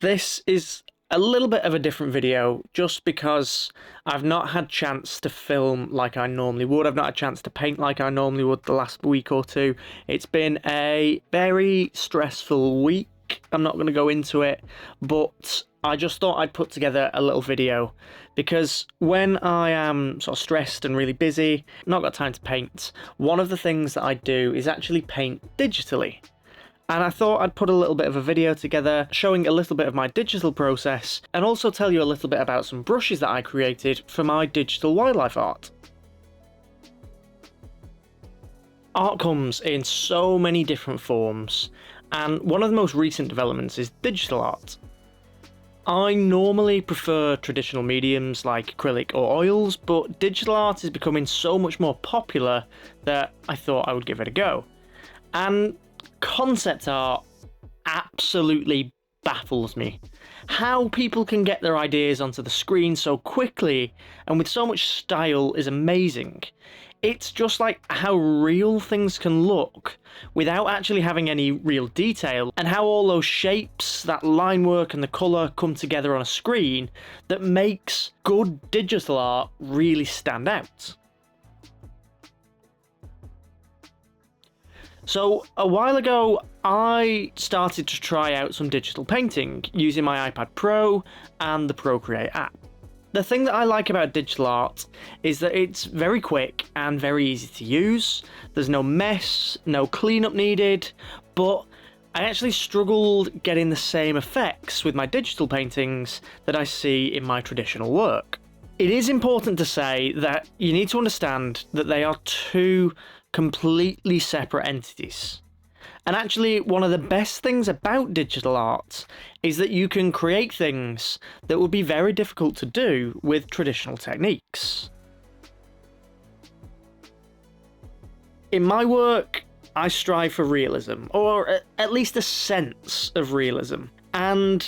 This is a little bit of a different video just because I've not had chance to film like I normally would. I've not had a chance to paint like I normally would the last week or two. It's been a very stressful week. I'm not going to go into it, but I just thought I'd put together a little video because when I am sort of stressed and really busy, not got time to paint, one of the things that I do is actually paint digitally. And I thought I'd put a little bit of a video together showing a little bit of my digital process and also tell you a little bit about some brushes that I created for my digital wildlife art. Art comes in so many different forms, and one of the most recent developments is digital art. I normally prefer traditional mediums like acrylic or oils, but digital art is becoming so much more popular that I thought I would give it a go. And concept art absolutely baffles me. How people can get their ideas onto the screen so quickly and with so much style is amazing. It's just like how real things can look without actually having any real detail, and how all those shapes, that line work and the colour come together on a screen that makes good digital art really stand out. So a while ago, I started to try out some digital painting using my iPad Pro and the Procreate app. The thing that I like about digital art is that it's very quick and very easy to use. There's no mess, no cleanup needed, but I actually struggled getting the same effects with my digital paintings that I see in my traditional work. It is important to say that you need to understand that they are two completely separate entities. And actually, one of the best things about digital art is that you can create things that would be very difficult to do with traditional techniques. In my work, I strive for realism, or at least a sense of realism. And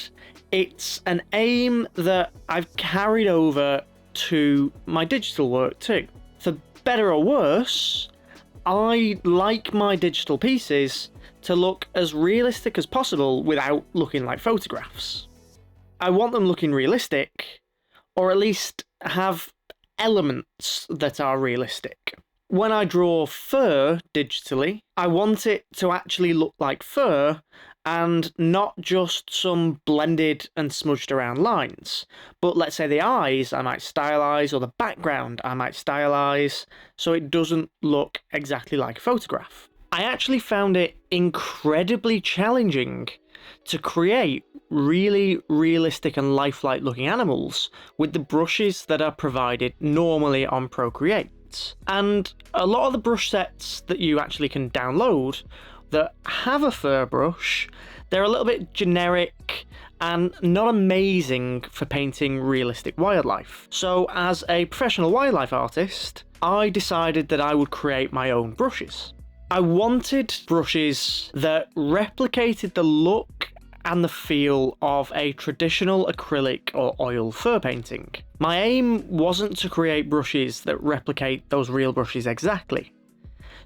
it's an aim that I've carried over to my digital work too. For better or worse, I like my digital pieces to look as realistic as possible without looking like photographs. I want them looking realistic, or at least have elements that are realistic. When I draw fur digitally, I want it to actually look like fur and not just some blended and smudged around lines. But let's say the eyes I might stylize, or the background I might stylize, so it doesn't look exactly like a photograph. I actually found it incredibly challenging to create really realistic and lifelike looking animals with the brushes that are provided normally on Procreate. And a lot of the brush sets that you actually can download that have a fur brush, they're a little bit generic and not amazing for painting realistic wildlife. So as a professional wildlife artist, I decided that I would create my own brushes. I wanted brushes that replicated the look and the feel of a traditional acrylic or oil fur painting. My aim wasn't to create brushes that replicate those real brushes exactly.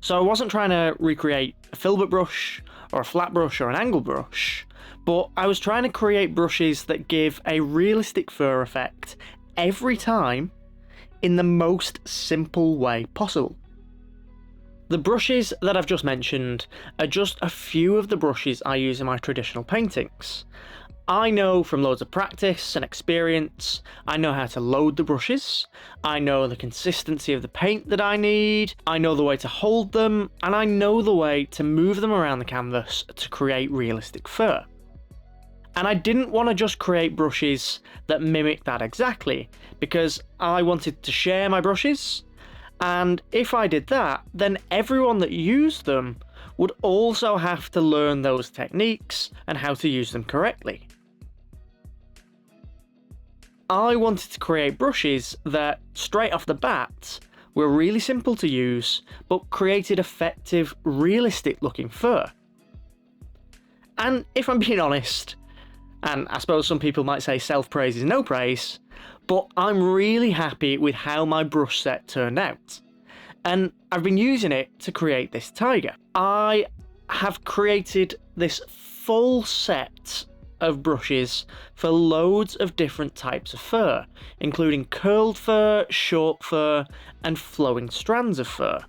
So I wasn't trying to recreate a filbert brush or a flat brush or an angle brush, but I was trying to create brushes that give a realistic fur effect every time in the most simple way possible. The brushes that I've just mentioned are just a few of the brushes I use in my traditional paintings. I know from loads of practice and experience, I know how to load the brushes, I know the consistency of the paint that I need, I know the way to hold them, and I know the way to move them around the canvas to create realistic fur. And I didn't want to just create brushes that mimic that exactly, because I wanted to share my brushes, and if I did that, then everyone that used them would also have to learn those techniques and how to use them correctly. I wanted to create brushes that, straight off the bat, were really simple to use, but created effective, realistic looking fur. And if I'm being honest, and I suppose some people might say self-praise is no praise, but I'm really happy with how my brush set turned out. And I've been using it to create this tiger. I have created this full set of brushes for loads of different types of fur, including curled fur, short fur, and flowing strands of fur.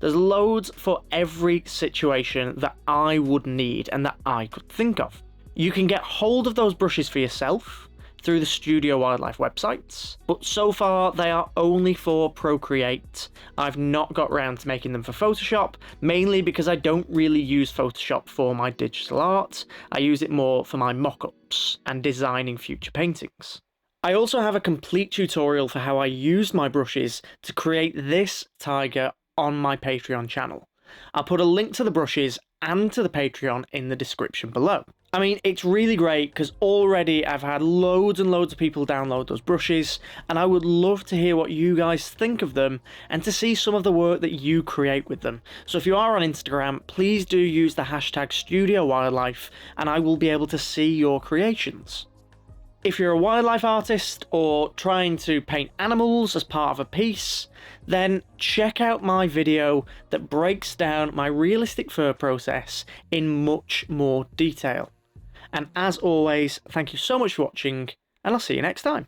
There's loads for every situation that I would need and that I could think of. You can get hold of those brushes for yourself through the Studio Wildlife websites, but so far they are only for Procreate. I've not got round to making them for Photoshop, mainly because I don't really use Photoshop for my digital art. I use it more for my mock-ups and designing future paintings. I also have a complete tutorial for how I used my brushes to create this tiger on my Patreon channel. I'll put a link to the brushes and to the Patreon in the description below. I mean, it's really great because already I've had loads and loads of people download those brushes, and I would love to hear what you guys think of them and to see some of the work that you create with them. So if you are on Instagram, please do use the hashtag Studio Wildlife and I will be able to see your creations. If you're a wildlife artist or trying to paint animals as part of a piece, then check out my video that breaks down my realistic fur process in much more detail. And as always, thank you so much for watching, and I'll see you next time.